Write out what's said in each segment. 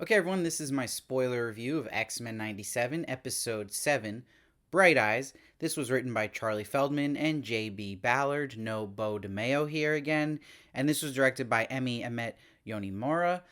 Okay, everyone, this is my spoiler review of X-Men 97, Episode 7, Bright Eyes. This was written by Charlie Feldman and J.B. Ballard. No Bo DeMeo here again. And this was directed by Emi Emet Yonimura.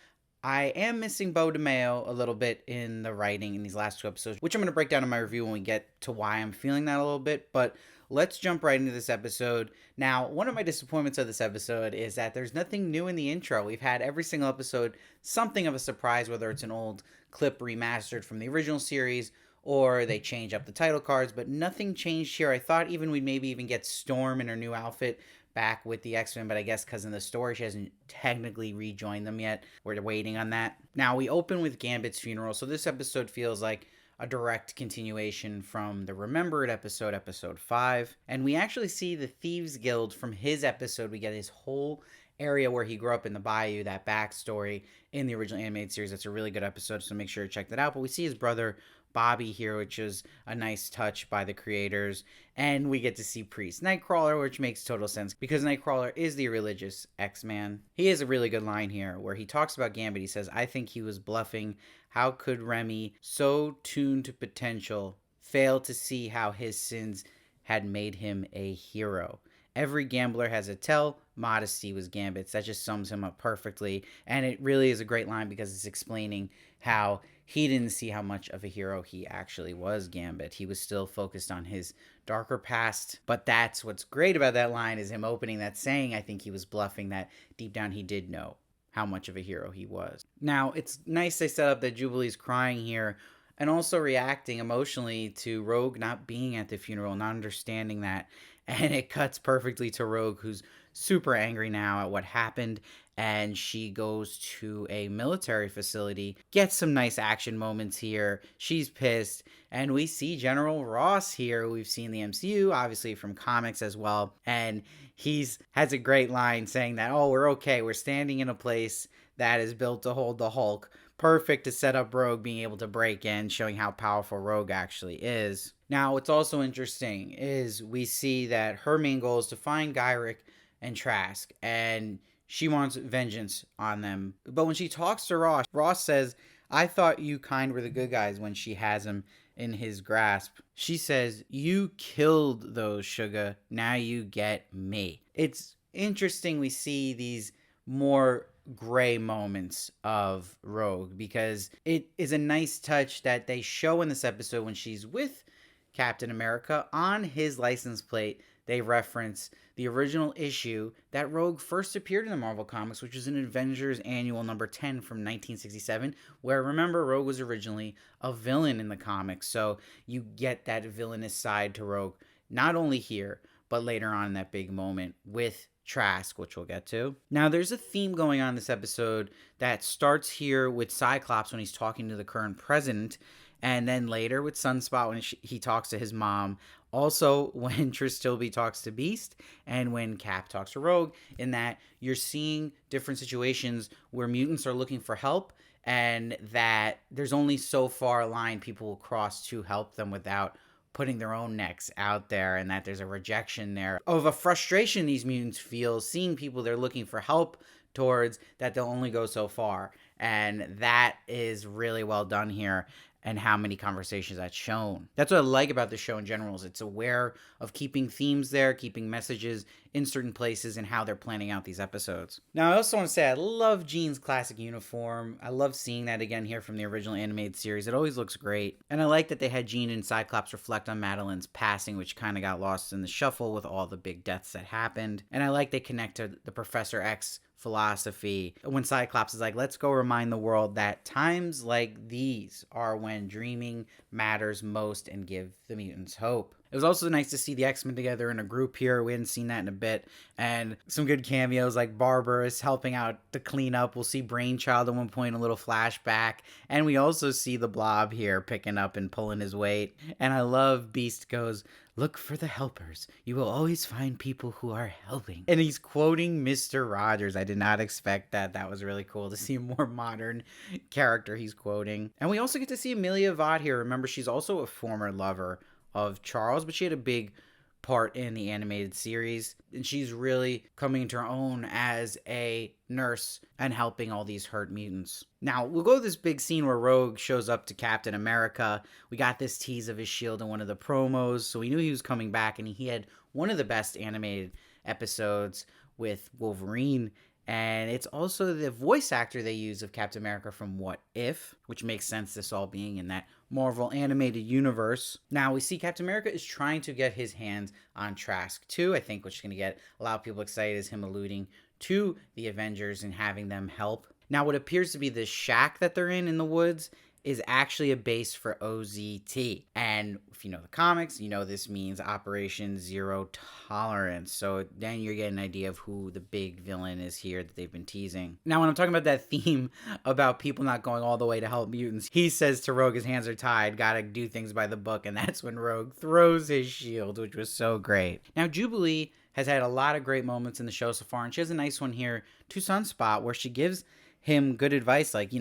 I am missing Bo DeMeo a little bit in the writing in these last two episodes, which I'm going to break down in my review when we get to why I'm feeling that a little bit. But let's jump right into this episode. Now, one of my disappointments of this episode is that there's nothing new in the intro. We've had every single episode something of a surprise, whether it's an old clip remastered from the original series or they change up the title cards, but nothing changed here. I thought even we'd maybe even get Storm in her new outfit back with the X-Men, but I guess because in the story she hasn't technically rejoined them yet. We're waiting on that. Now, we open with Gambit's funeral, so this episode feels like a direct continuation from the Remembered episode, episode 5. And we actually see the Thieves Guild from his episode. We get his whole area where he grew up in the bayou, that backstory in the original animated series. That's a really good episode, so make sure to check that out. But we see his brother Bobby here, which is a nice touch by the creators. And we get to see Priest Nightcrawler, which makes total sense because Nightcrawler is the religious X-Man. He has a really good line here where he talks about Gambit. He says, "I think he was bluffing. How could Remy, so tuned to potential, fail to see how his sins had made him a hero? Every gambler has a tell. Modesty was Gambit's." That just sums him up perfectly. And it really is a great line because it's explaining how he didn't see how much of a hero he actually was, Gambit. He was still focused on his darker past. But that's what's great about that line is him opening that saying, I think he was bluffing, that deep down he did know how much of a hero he was. Now, it's nice they set up that Jubilee's crying here and also reacting emotionally to Rogue not being at the funeral, not understanding that. And it cuts perfectly to Rogue, who's super angry now at what happened. And she goes to a military facility, gets some nice action moments here. She's pissed. And we see General Ross here, who we've seen in the MCU, obviously from comics as well. And he's has a great line saying that, oh, we're okay. We're standing in a place that is built to hold the Hulk. Perfect to set up Rogue being able to break in, showing how powerful Rogue actually is. Now, what's also interesting is we see that her main goal is to find Gyrick and Trask, and she wants vengeance on them. But when she talks to Ross, Ross says, "I thought you kind were the good guys," when she has him in his grasp. She says, "You killed those, Sugar. Now you get me." It's interesting we see these more gray moments of Rogue because it is a nice touch that they show in this episode when she's with Captain America. On his license plate, they reference the original issue that Rogue first appeared in the Marvel Comics, which is in Avengers Annual number 10 from 1967, where, remember, Rogue was originally a villain in the comics. So you get that villainous side to Rogue, not only here, but later on in that big moment with Trask, which we'll get to. Now, there's a theme going on in this episode that starts here with Cyclops when he's talking to the current president, and then later with Sunspot when he talks to his mom. Also, when Tris Tilby talks to Beast, and when Cap talks to Rogue, in that you're seeing different situations where mutants are looking for help, and that there's only so far a line people will cross to help them without putting their own necks out there, and that there's a rejection there of a frustration these mutants feel seeing people they're looking for help towards, that they'll only go so far. And that is really well done here, and how many conversations that's shown. That's what I like about the show in general, is it's aware of keeping themes there, keeping messages in certain places, and how they're planning out these episodes. Now, I also want to say I love Jean's classic uniform. I love seeing that again here from the original animated series. It always looks great. And I like that they had Jean and Cyclops reflect on Madeline's passing, which kind of got lost in the shuffle with all the big deaths that happened. And I like they connect to the Professor X philosophy when Cyclops is like, let's go remind the world that times like these are when dreaming matters most and give the mutants hope. It was also nice to see the X-Men together in a group here. We hadn't seen that in a bit. And some good cameos like Barbarous helping out to clean up. We'll see Brainchild at one point, a little flashback. And we also see the Blob here picking up and pulling his weight. And I love Beast goes, "Look for the helpers. You will always find people who are helping." And he's quoting Mr. Rogers. I did not expect that. That was really cool to see a more modern character he's quoting. And we also get to see Amelia Vaught here. Remember, she's also a former lover of Charles, but she had a big part in the animated series, and she's really coming into her own as a nurse and helping all these hurt mutants. Now, we'll go to this big scene where Rogue shows up to Captain America. We got this tease of his shield in one of the promos, so we knew he was coming back, and he had one of the best animated episodes with Wolverine. And it's also the voice actor they use of Captain America from What If, which makes sense, this all being in that Marvel animated universe. Now, we see Captain America is trying to get his hands on Trask too. I think what's going to get a lot of people excited is him alluding to the Avengers and having them help. Now, what appears to be this shack that they're in the woods is actually a base for OZT. And if you know the comics, you know this means Operation Zero Tolerance. So then you're getting an idea of who the big villain is here that they've been teasing. Now, when I'm talking about that theme about people not going all the way to help mutants, he says to Rogue his hands are tied, gotta do things by the book, and that's when Rogue throws his shield, which was so great. Now, Jubilee has had a lot of great moments in the show so far, and she has a nice one here to Sunspot where she gives him good advice, like,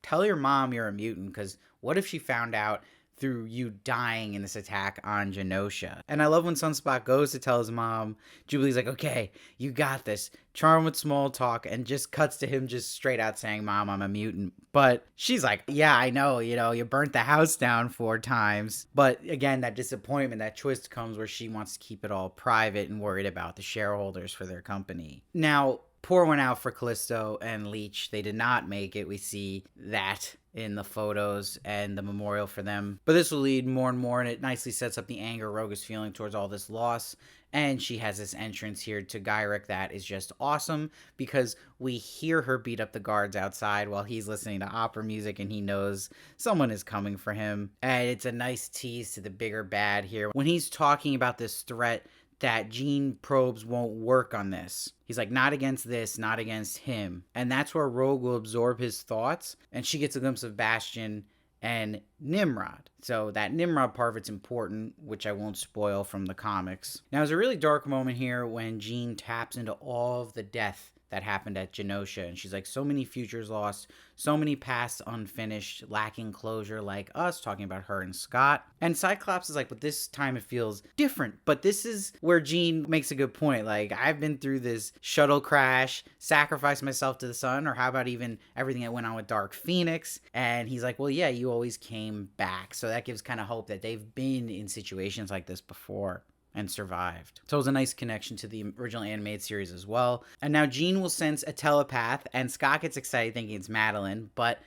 tell your mom you're a mutant, because what if she found out through you dying in this attack on Genosha? And I love when Sunspot goes to tell his mom, Jubilee's like, okay, you got this. Charm with small talk, and just cuts to him just straight out saying, Mom, I'm a mutant. But she's like, yeah, I know, you burnt the house down 4 times. But again, that disappointment, that twist comes where she wants to keep it all private and worried about the shareholders for their company. Now, pour one out for Callisto and Leech. They did not make it. We see that in the photos and the memorial for them. But this will lead more and more, and it nicely sets up the anger Rogue is feeling towards all this loss. And she has this entrance here to Gyrich that is just awesome, because we hear her beat up the guards outside while he's listening to opera music, and he knows someone is coming for him. And it's a nice tease to the bigger bad here when he's talking about this threat that gene probes won't work on this. He's like, not against this, not against him. And that's where Rogue will absorb his thoughts, and she gets a glimpse of Bastion and Nimrod. So that Nimrod part of it's important, which I won't spoil from the comics. Now, there's a really dark moment here when Jean taps into all of the death that happened at Genosha, and she's like, so many futures lost, so many pasts unfinished, lacking closure, like us, talking about her and Scott. And Cyclops is like, but this time it feels different. But this is where Jean makes a good point. Like, I've been through this shuttle crash, sacrificed myself to the sun, or how about even everything that went on with Dark Phoenix? And he's like, well, yeah, you always came back. So that gives kind of hope that they've been in situations like this before and survived. So it was a nice connection to the original animated series as well. And now Jean will sense a telepath, and Scott gets excited thinking it's Madeline, but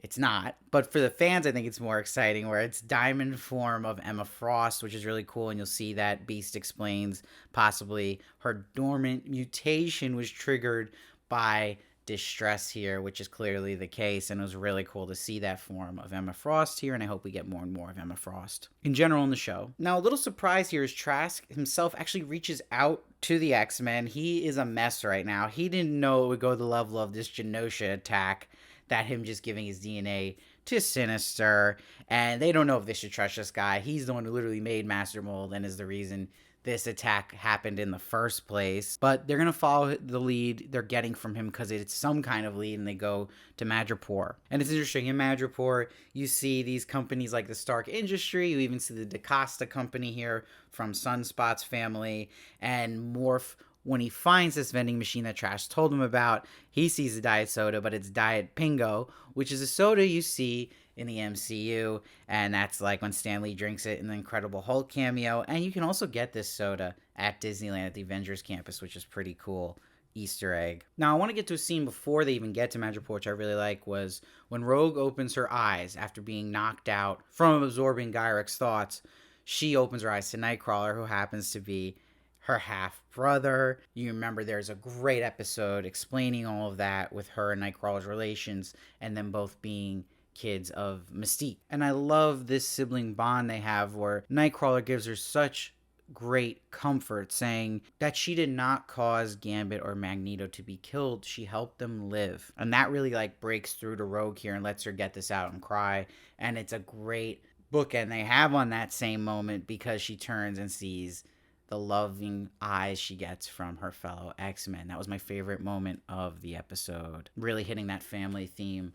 it's not. But for the fans, I think it's more exciting, where it's diamond form of Emma Frost, which is really cool. And you'll see that Beast explains possibly her dormant mutation was triggered by distress here, which is clearly the case, and it was really cool to see that form of Emma Frost here, and I hope we get more and more of Emma Frost in general in the show. Now, a little surprise here is Trask himself actually reaches out to the X-Men. He is a mess right now. He didn't know it would go to the level of this Genosha attack, that him just giving his DNA to Sinister, and they don't know if they should trust this guy. He's the one who literally made Master Mold and is the reason this attack happened in the first place. But they're going to follow the lead they're getting from him, because it's some kind of lead, and they go to Madripoor. And it's interesting, in Madripoor, you see these companies like the Stark Industry, you even see the DaCosta company here from Sunspot's family, and Morph, when he finds this vending machine that Trash told him about, he sees a diet soda, but it's Diet Pingo, which is a soda you see in the MCU, and that's like when Stan Lee drinks it in the Incredible Hulk cameo. And you can also get this soda at Disneyland at the Avengers campus, which is pretty cool Easter egg. Now, I want to get to a scene before they even get to Madripoor, which I really like, was when Rogue opens her eyes after being knocked out from absorbing Gyrich's thoughts. She opens her eyes to Nightcrawler, who happens to be her half-brother. You remember there's a great episode explaining all of that with her and Nightcrawler's relations, and them both being kids of Mystique. And I love this sibling bond they have, where Nightcrawler gives her such great comfort, saying that she did not cause Gambit or Magneto to be killed. She helped them live. And that really breaks through to Rogue here and lets her get this out and cry. And it's a great bookend they have on that same moment, because she turns and sees the loving eyes she gets from her fellow X-Men. That was my favorite moment of the episode, really hitting that family theme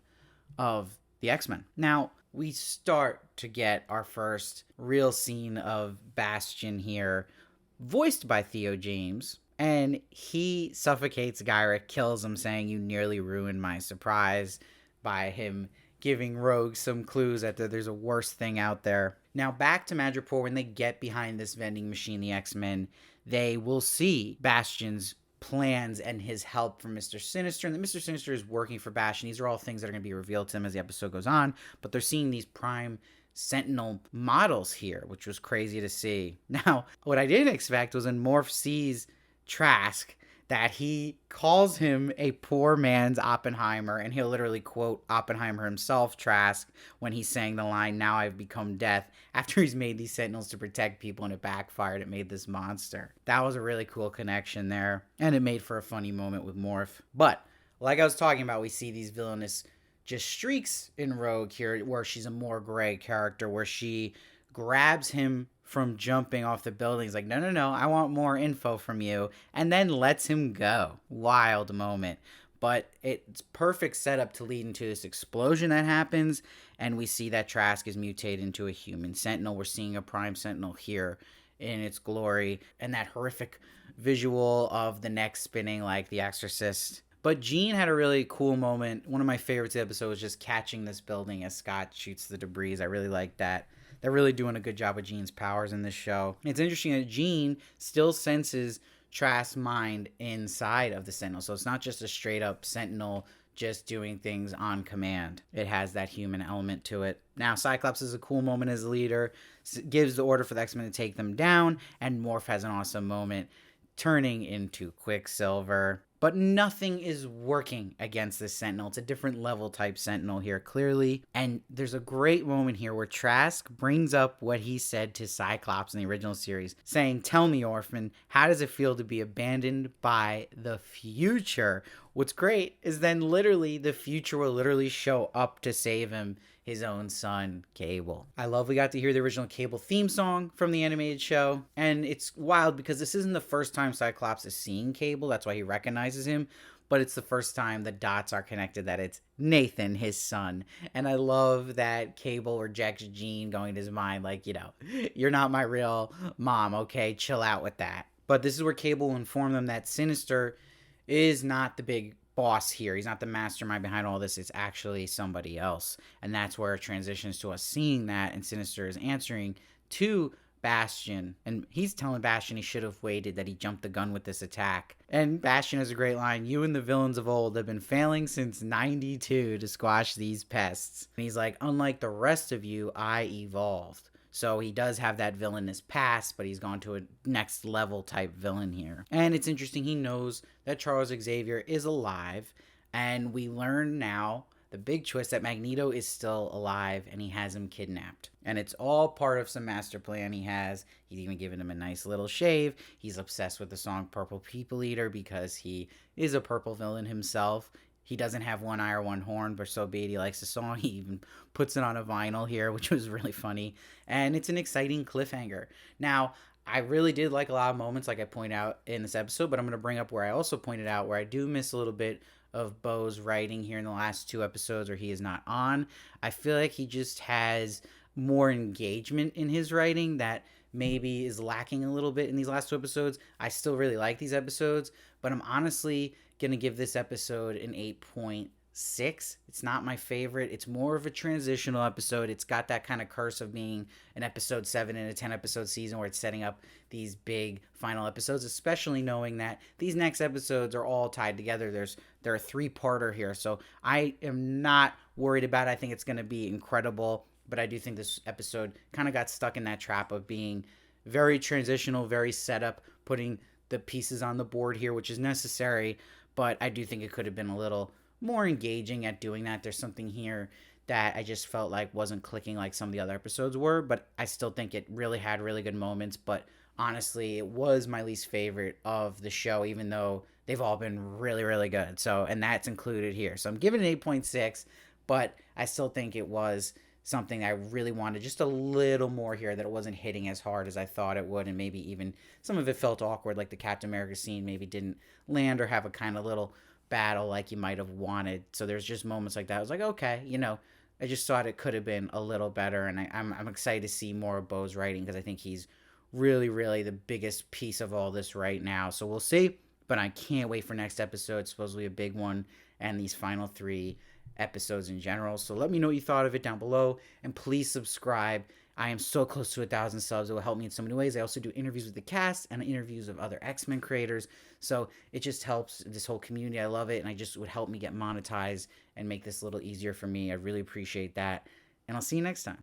of the X-Men. Now, we start to get our first real scene of Bastion here voiced by Theo James. And he suffocates Gyrick, kills him, saying, "You nearly ruined my surprise," by him giving Rogue some clues that there's a worse thing out there. Now, back to Madripoor, when they get behind this vending machine, the X-Men, they will see Bastion's plans and his help from Mr. Sinister. And that Mr. Sinister is working for Bastion. These are all things that are going to be revealed to them as the episode goes on. But they're seeing these Prime Sentinel models here, which was crazy to see. Now, what I didn't expect was when Morph sees Trask, that he calls him a poor man's Oppenheimer, and he'll literally quote Oppenheimer himself, Trask, when he's saying the line, "Now I've become death," after he's made these Sentinels to protect people and it backfired. It made this monster. That was a really cool connection there, and it made for a funny moment with Morph. But like I was talking about, we see these villainous just streaks in Rogue here, where she's a more gray character, where she grabs him from jumping off the building. He's like, "No, no, no, I want more info from you," and then lets him go. Wild moment. But it's perfect setup to lead into this explosion that happens, and we see that Trask is mutated into a human Sentinel. We're seeing a Prime Sentinel here in its glory, and that horrific visual of the neck spinning like The Exorcist. But Jean had a really cool moment. One of my favorites of the episode was just catching this building as Scott shoots the debris. I really like that. They're really doing a good job with Jean's powers in this show. It's interesting that Jean still senses Trask's mind inside of the Sentinel. So it's not just a straight up Sentinel just doing things on command. It has that human element to it. Now, Cyclops is a cool moment as a leader, gives the order for the X-Men to take them down, and Morph has an awesome moment turning into Quicksilver. But nothing is working against this Sentinel. It's a different level type Sentinel here, clearly. And there's a great moment here where Trask brings up what he said to Cyclops in the original series, saying, "Tell me, Orphan, how does it feel to be abandoned by the future?" What's great is then literally the future will literally show up to save him, his own son, Cable. I love we got to hear the original Cable theme song from the animated show. And it's wild because this isn't the first time Cyclops is seeing Cable. That's why he recognizes him. But it's the first time the dots are connected that it's Nathan, his son. And I love that Cable rejects Jean, going to his mind like, "You're not my real mom, okay? Chill out with that." But this is where Cable will inform them that Sinister is not the big boss here. He's not the mastermind behind all this. It's actually somebody else. And that's where it transitions to us seeing that, and Sinister is answering to Bastion. And he's telling Bastion he should have waited, that he jumped the gun with this attack. And Bastion has a great line: "You and the villains of old have been failing since 92 to squash these pests." And he's like, "Unlike the rest of you, I evolved." So he does have that villainous past, but he's gone to a next level type villain here. And it's interesting, he knows that Charles Xavier is alive, and we learn now the big twist that Magneto is still alive and he has him kidnapped. And it's all part of some master plan he has. He's even given him a nice little shave. He's obsessed with the song Purple People Eater because he is a purple villain himself. He doesn't have one eye or one horn, but so be it. He likes the song. He even puts it on a vinyl here, which was really funny. And it's an exciting cliffhanger. Now, I really did like a lot of moments, like I point out in this episode, but I'm going to bring up where I also pointed out where I do miss a little bit of Bo's writing here in the last two episodes where he is not on. I feel like he just has more engagement in his writing that maybe is lacking a little bit in these last two episodes. I still really like these episodes, but I'm honestly going to give this episode an 8.6. It's not my favorite. It's more of a transitional episode. It's got that kind of curse of being an episode 7 in a 10 episode season where it's setting up these big final episodes, especially knowing that these next episodes are all tied together. They're a 3-parter here. So I am not worried about it. I think it's going to be incredible, but I do think this episode kind of got stuck in that trap of being very transitional, very setup, putting the pieces on the board here, which is necessary, but I do think it could have been a little more engaging at doing that. There's something here that I just felt like wasn't clicking like some of the other episodes were, but I still think it really had really good moments. But honestly, it was my least favorite of the show, even though they've all been really, really good. So, and that's included here. So I'm giving it 8.6, but I still think it was something I really wanted just a little more here, that it wasn't hitting as hard as I thought it would, and maybe even some of it felt awkward, like the Captain America scene maybe didn't land or have a kind of little battle like you might have wanted. So there's just moments like that. I was like, okay, I just thought it could have been a little better, and I'm excited to see more of Bo's writing because I think he's really, really the biggest piece of all this right now. So we'll see. But I can't wait for next episode. It's supposedly a big one, and these final 3 episodes in general. So let me know what you thought of it down below, and please subscribe. I am so close to 1,000 subs. It will help me in so many ways. I also do interviews with the cast and interviews of other X-Men creators. So it just helps this whole community. I love it, and I just would help me get monetized and make this a little easier for me. I really appreciate that. And I'll see you next time.